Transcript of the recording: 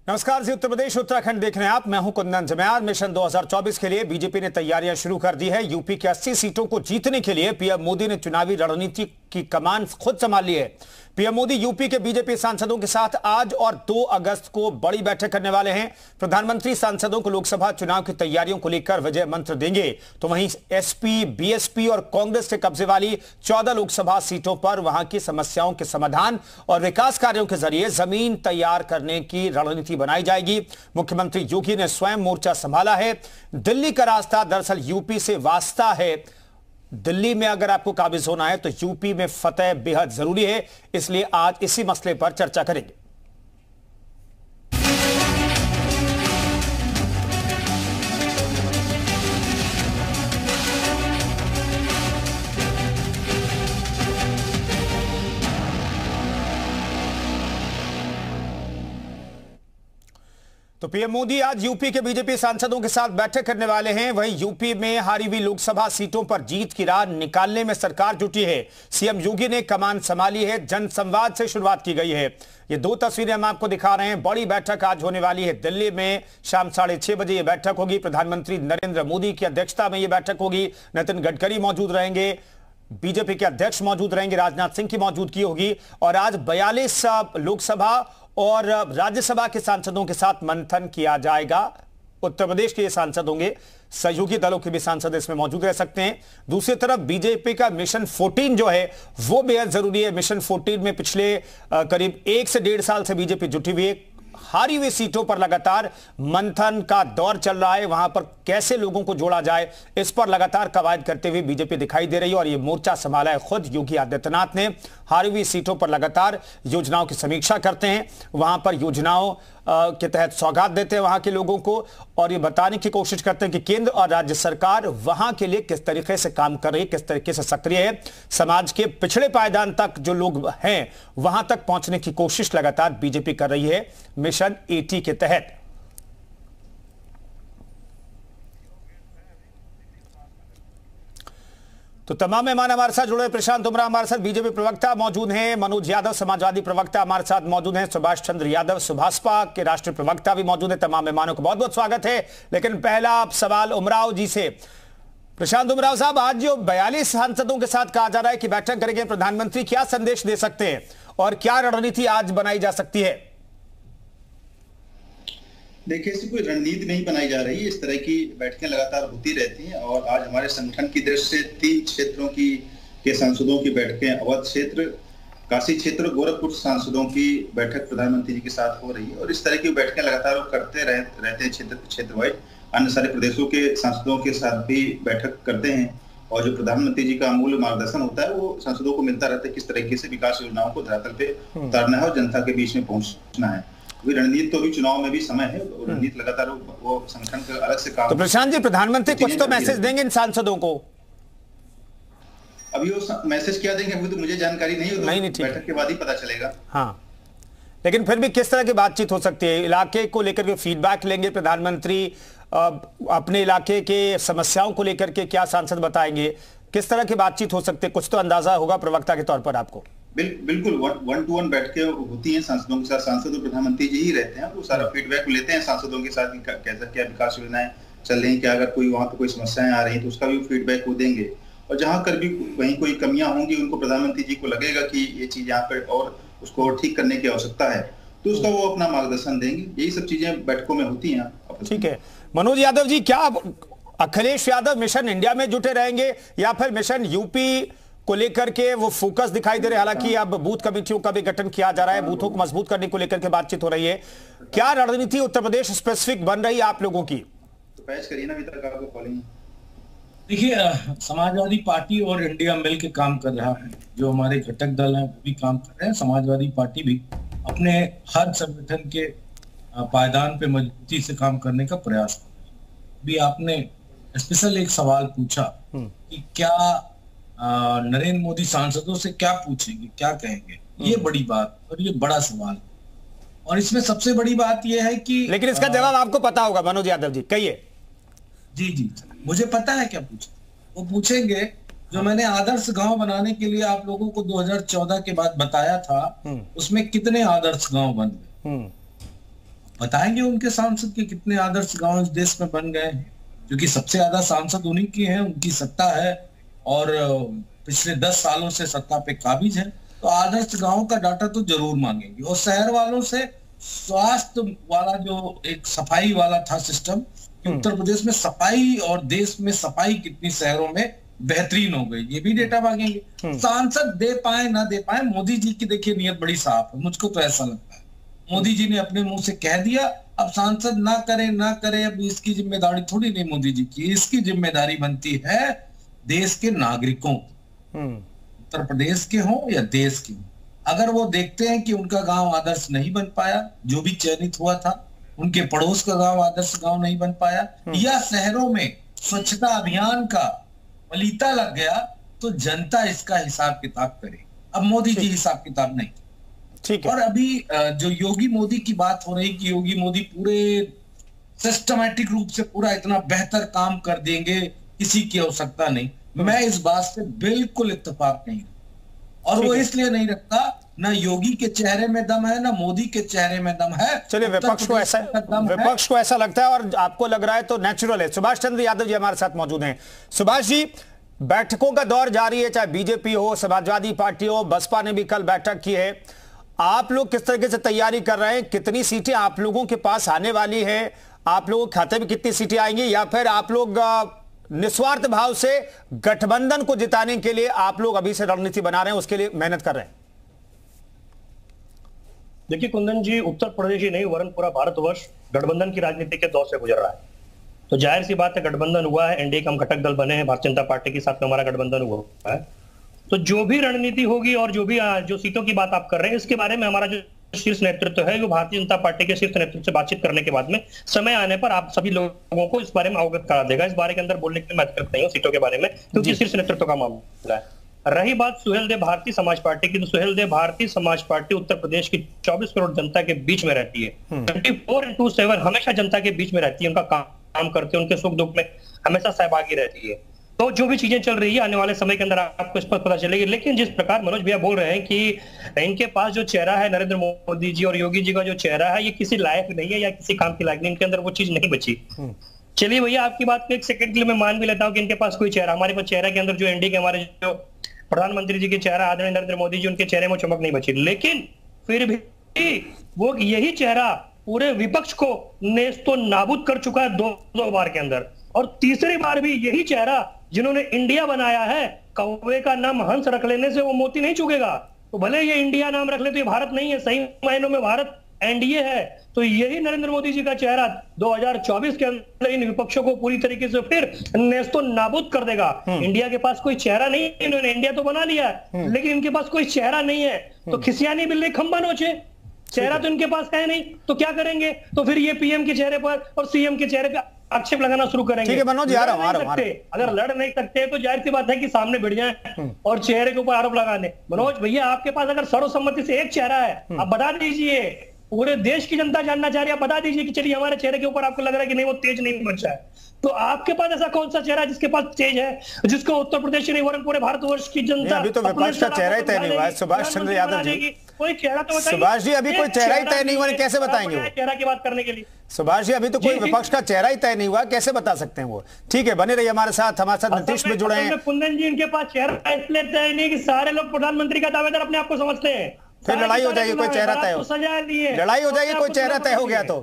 नमस्कार जी, उत्तर प्रदेश उत्तराखंड देख रहे हैं आप। मैं हूं कुंदन जमयार। मिशन 2024 के लिए बीजेपी ने तैयारियां शुरू कर दी है। यूपी की 80 सीटों को जीतने के लिए पीएम मोदी ने चुनावी रणनीति की कमान खुद संभाल ली है। पीएम मोदी यूपी के बीजेपी सांसदों के साथ आज और 2 अगस्त को बड़ी बैठक करने वाले हैं। प्रधानमंत्री सांसदों को लोकसभा चुनाव की तैयारियों को लेकर विजय मंत्र देंगे, तो वहीं एसपी, बीएसपी और कांग्रेस के कब्जे वाली 14 लोकसभा सीटों पर वहां की समस्याओं के समाधान और विकास कार्यों के जरिए जमीन तैयार करने की रणनीति बनाई जाएगी। मुख्यमंत्री योगी ने स्वयं मोर्चा संभाला है। दिल्ली का रास्ता दरअसल यूपी से वास्ता है। दिल्ली में अगर आपको काबिज होना है तो यूपी में फतेह बेहद जरूरी है, इसलिए आज इसी मसले पर चर्चा करेंगे। तो पीएम मोदी आज यूपी के बीजेपी सांसदों के साथ बैठक करने वाले हैं। वहीं यूपी में हारी हुई लोकसभा सीटों पर जीत की राह निकालने में सरकार जुटी है। सीएम योगी ने कमान संभाली है। जनसंवाद से शुरुआत की गई है। ये 2 तस्वीरें हम आपको दिखा रहे हैं। बड़ी बैठक आज होने वाली है दिल्ली में। शाम 6:30 बजे ये बैठक होगी। प्रधानमंत्री नरेंद्र मोदी की अध्यक्षता में यह बैठक होगी। नितिन गडकरी मौजूद रहेंगे, बीजेपी के अध्यक्ष मौजूद रहेंगे, राजनाथ सिंह की मौजूदगी होगी। और आज 42 लोकसभा और राज्यसभा के सांसदों के साथ मंथन किया जाएगा। उत्तर प्रदेश के ये सांसद होंगे, सहयोगी दलों के भी सांसद इसमें मौजूद रह सकते हैं। दूसरी तरफ बीजेपी का मिशन 14 जो है वो बेहद जरूरी है। मिशन 14 में पिछले करीब 1 से 1.5 साल से बीजेपी जुटी हुई है। हारी हुई सीटों पर लगातार मंथन का दौर चल रहा है। वहां पर कैसे लोगों को जोड़ा जाए, इस पर लगातार कवायद करते हुए बीजेपी दिखाई दे रही है। और यह मोर्चा संभाला है खुद योगी आदित्यनाथ ने। हारी हुई सीटों पर लगातार योजनाओं की समीक्षा करते हैं, वहां पर योजनाओं के तहत सौगात देते हैं वहां के लोगों को, और ये बताने की कोशिश करते हैं कि केंद्र और राज्य सरकार वहां के लिए किस तरीके से काम कर रही है, किस तरीके से सक्रिय है। समाज के पिछड़े पायदान तक जो लोग हैं वहां तक पहुंचने की कोशिश लगातार बीजेपी कर रही है मिशन 80 के तहत। तो तमाम मेहमान हमारे साथ जुड़े। प्रशांत उमरा हमारे साथ बीजेपी प्रवक्ता मौजूद हैं, मनोज यादव समाजवादी प्रवक्ता हमारे साथ मौजूद हैं, सुभाष चंद्र यादव सुभाषपा के राष्ट्रीय प्रवक्ता भी मौजूद हैं। तमाम मेहमानों को बहुत बहुत स्वागत है। लेकिन पहला सवाल उमराव जी से। प्रशांत उमराव साहब, आज जो 42 सांसदों के साथ कहा जा रहा है कि बैठक करेंगे प्रधानमंत्री, क्या संदेश दे सकते हैं और क्या रणनीति आज बनाई जा सकती है? देखिए, इसकी कोई रणनीति नहीं बनाई जा रही है। इस तरह की बैठकें लगातार होती रहती हैं और आज हमारे संगठन की दृष्टि से 3 क्षेत्रों के सांसदों की बैठकें, अवध क्षेत्र, काशी क्षेत्र, गोरखपुर सांसदों की बैठक प्रधानमंत्री जी के साथ हो रही है। और इस तरह की बैठकें लगातार करते रहते हैं क्षेत्र वाइज। अन्य सारे प्रदेशों के सांसदों के साथ भी बैठक करते हैं और जो प्रधानमंत्री जी का अमूल्य मार्गदर्शन होता है वो सांसदों को मिलता रहता है, किस तरीके से विकास योजनाओं को धरातल पे उतारना है और जनता के बीच में पहुंचना है। रणनीति तो भी चुनाव में भी समय है, रणनीति लगातार वो संगठन के अलग से काम। तो प्रशांत जी, प्रधानमंत्री कुछ तो मैसेज देंगे इन सांसदों को? अभी वो मैसेज क्या देंगे अभी तो मुझे जानकारी नहीं है, नहीं बैठक के बाद ही पता चलेगा। हाँ, लेकिन फिर भी किस तरह की बातचीत हो सकती है? इलाके को लेकर के फीडबैक लेंगे प्रधानमंत्री, अपने इलाके के समस्याओं को लेकर के क्या सांसद बताएंगे? किस तरह की बातचीत हो सकती है? कुछ तो अंदाजा होगा प्रवक्ता के तौर पर आपको। बिल्कुल 1-to-1 बैठकें होती हैं सांसदों के साथ। सांसद और प्रधानमंत्री जी ही रहते हैं, वो सारा फीडबैक लेते हैं सांसदों के साथ, कैसा क्या विकास योजनाएं चल रही हैं, क्या अगर कोई वहां पे कोई समस्याएं आ रही हैं तो उसका भी फीडबैक वो देंगे। और जहां कर भी वहीं कोई कमियां होंगी, उनको प्रधानमंत्री जी को लगेगा कि ये चीज यहाँ पे और उसको और ठीक करने की आवश्यकता है, तो उसका वो अपना मार्गदर्शन देंगे। यही सब चीजें बैठकों में होती हैं। ठीक है मनोज यादव जी, क्या अखिलेश यादव मिशन इंडिया में जुटे रहेंगे या फिर मिशन यूपी को लेकर के वो फोकस दिखाई दे रहे? हालांकि अब बूथ कमेटियों का भी गठन किया जा रहा है, बूथों को मजबूत करने को लेकर के बातचीत हो रही है। क्या रणनीति उत्तर प्रदेश स्पेसिफिक बन रही है आप लोगों की? देखिए, समाजवादी पार्टी और इंडिया मिल के काम कर रहा है। जो हमारे घटक दल हैं वो भी काम कर रहे हैं। समाजवादी पार्टी भी अपने हर संगठन के पायदान पे मजबूती से काम करने का प्रयास कर रही है। अभी आपने स्पेशल एक सवाल पूछा कि क्या नरेंद्र मोदी सांसदों से क्या पूछेंगे, क्या कहेंगे, ये बड़ी बात और ये बड़ा सवाल। और इसमें सबसे बड़ी बात ये है कि लेकिन इसका जवाब आपको पता होगा मनोज यादव जी, कहिए। जी मुझे पता है क्या पूछे। वो पूछेंगे जो मैंने आदर्श गांव बनाने के लिए आप लोगों को 2014 के बाद बताया था, उसमें कितने आदर्श गांव बन गए। बताएंगे उनके सांसद के कितने आदर्श गांव इस देश में बन गए हैं, क्योंकि सबसे ज्यादा सांसद उन्हीं की हैं, उनकी सत्ता है और पिछले 10 सालों से सत्ता पे काबिज है। तो आदर्श गांव का डाटा तो जरूर मांगेंगे। और शहर वालों से स्वास्थ्य वाला जो एक सफाई वाला था सिस्टम, उत्तर प्रदेश में सफाई और देश में सफाई कितनी शहरों में बेहतरीन हो गई, ये भी डेटा मांगेंगे। सांसद दे पाए ना दे पाए, मोदी जी की देखिए नियत बड़ी साफ है, मुझको तो ऐसा लगता है। मोदी जी ने अपने मुंह से कह दिया, अब सांसद ना करे, अब इसकी जिम्मेदारी थोड़ी नहीं मोदी जी की, इसकी जिम्मेदारी बनती है देश के नागरिकों, उत्तर प्रदेश के हों या देश के हों। अगर वो देखते हैं कि उनका गांव आदर्श नहीं बन पाया, जो भी चयनित हुआ था, उनके पड़ोस का गांव आदर्श गांव नहीं बन पाया, या शहरों में स्वच्छता अभियान का पलीता लग गया, तो जनता इसका हिसाब किताब करे। अब मोदी जी हिसाब किताब नहीं। ठीक है। और अभी जो योगी मोदी की बात हो रही कि योगी मोदी पूरे सिस्टमैटिक रूप से पूरा इतना बेहतर काम कर देंगे, किसी की आवश्यकता नहीं, मैं इस बात से बिल्कुल इत्तेफाक नहीं। और वो इसलिए नहीं रखता, ना योगी के चेहरे में दम है, ना मोदी के चेहरे में दम है। चलिए, विपक्ष को ऐसा लगता है और आपको लग रहा है तो नेचुरल है। सुभाष चंद्र यादव जी हमारे साथ मौजूद हैं। सुभाष जी, बैठकों का दौर जारी है, चाहे बीजेपी हो, समाजवादी पार्टी हो, बसपा ने भी कल बैठक की है। आप लोग किस तरीके से तैयारी कर रहे हैं? कितनी सीटें आप लोगों के पास आने वाली है? आप लोगों के खाते में कितनी सीटें आएंगी? या फिर आप लोग निस्वार्थ भाव से गठबंधन को जिताने के लिए आप लोग अभी से रणनीति बना रहे हैं, उसके लिए मेहनत कर रहे हैं? देखिए कुंदन जी, उत्तर प्रदेश ही नहीं वरन पूरा भारतवर्ष गठबंधन की राजनीति के दौर से गुजर रहा है। तो जाहिर सी बात है, गठबंधन हुआ है, एनडीए का हम घटक दल बने हैं, भारतीय जनता पार्टी के साथ में हमारा गठबंधन हुआ है। तो जो भी रणनीति होगी और जो सीटों की बात आप कर रहे हैं, इसके बारे में हमारा जो शीर्ष नेतृत्व है, वो भारतीय जनता पार्टी के शीर्ष नेतृत्व से बातचीत करने के बाद में समय आने पर आप सभी लोगों को इस बारे में अवगत करा देगा। इस बारे के अंदर बोलने के लिए मैं अधिकृत नहीं हूँ सीटों के बारे में, क्योंकि शीर्ष नेतृत्व का मामला है। रही बात सुहेल देव भारतीय समाज पार्टी की, तो सुहेल देव भारतीय समाज पार्टी उत्तर प्रदेश की 24 करोड़ जनता के बीच में रहती है, 24/7 हमेशा जनता के बीच में रहती है, उनका काम करते हैं, उनके सुख दुख में हमेशा सहभागी रहती है। तो जो भी चीजें चल रही है आने वाले समय के अंदर आपको स्पष्ट पता चलेगी। लेकिन जिस प्रकार मनोज भैया बोल रहे हैं कि इनके पास जो चेहरा है नरेंद्र मोदी जी और योगी जी का जो चेहरा है, ये किसी लायक नहीं है या किसी काम की लायक नहीं, इनके अंदर वो चीज नहीं बची। चलिए भैया, आपकी बात को एक सेकंड के लिए मैं मान भी लेता हूँ कि इनके पास कोई चेहरा, हमारे पास चेहरा के अंदर जो एनडीए के हमारे जो प्रधानमंत्री जी के चेहरा आदरणीय नरेंद्र मोदी जी, उनके चेहरे में चमक नहीं बची। लेकिन फिर भी वो यही चेहरा पूरे विपक्ष को नेस्तो नाबूद कर चुका है 2 बार के अंदर, और तीसरी बार भी यही चेहरा जिन्होंने इंडिया बनाया है, कौवे का नाम हंस रख लेने से वो मोती नहीं चुकेगा। तो भले ये इंडिया नाम रख ले तो ये भारत नहीं है, सही मायनों में भारत एनडीए है। तो यही नरेंद्र मोदी जी का चेहरा 2024 के अंदर इन विपक्षों को पूरी तरीके से फिर नेस्तो नाबूद कर देगा। इंडिया के पास कोई चेहरा नहीं, इन्होंने इंडिया तो बना लिया है, लेकिन इनके पास कोई चेहरा नहीं है। तो खिसियानी बिल्ली खंबा नोचे, चेहरा तो इनके पास है नहीं, तो क्या करेंगे? तो फिर ये पीएम के चेहरे पर और सीएम के चेहरे पर आक्षेप लगाना शुरू करेंगे। ठीक है मनोज जी, आ रहा हूं। अगर लड़ नहीं सकते तो जाहिर सी बात है कि सामने भिड़ जाए और चेहरे के ऊपर आरोप लगाने। मनोज भैया, आपके पास अगर सर्वसम्मति से एक चेहरा है, आप बता दीजिए, पूरे देश की जनता जानना चाह रही है, आप बता दीजिए कि चलिए हमारे चेहरे के ऊपर आपको लग रहा है कि नहीं वो तेज नहीं बचा है, तो आपके पास ऐसा कौन सा चेहरा है जिसके पास तेज है, जिसको उत्तर प्रदेश नहीं वरन पूरे भारतवर्ष की जनता? अभी तो विपक्ष का चेहरा ही तय नहीं हुआ है सुभाष चंद्र यादव जी। कोई चेहरा तो बताइए। सुभाष जी, अभी कोई चेहरा ही तय नहीं हुआ, कैसे बताएंगे वो चेहरा की बात करने के लिए? सुभाष जी, अभी तो कोई विपक्ष का चेहरा ही तय नहीं हुआ, कैसे बता सकते हैं वो? ठीक है, बने रहिए हमारे साथ नीतीश भी जुड़े हैं। कुंदन जी, इनके पास चेहरा इसलिए तय नहीं कि सारे लोग प्रधानमंत्री का दावेदार अपने आप को समझते हैं, फिर लड़ाई हो जाएगी, कोई चेहरा तय हो, सजा लिए लड़ाई हो जाएगी, कोई चेहरा तय हो गया तो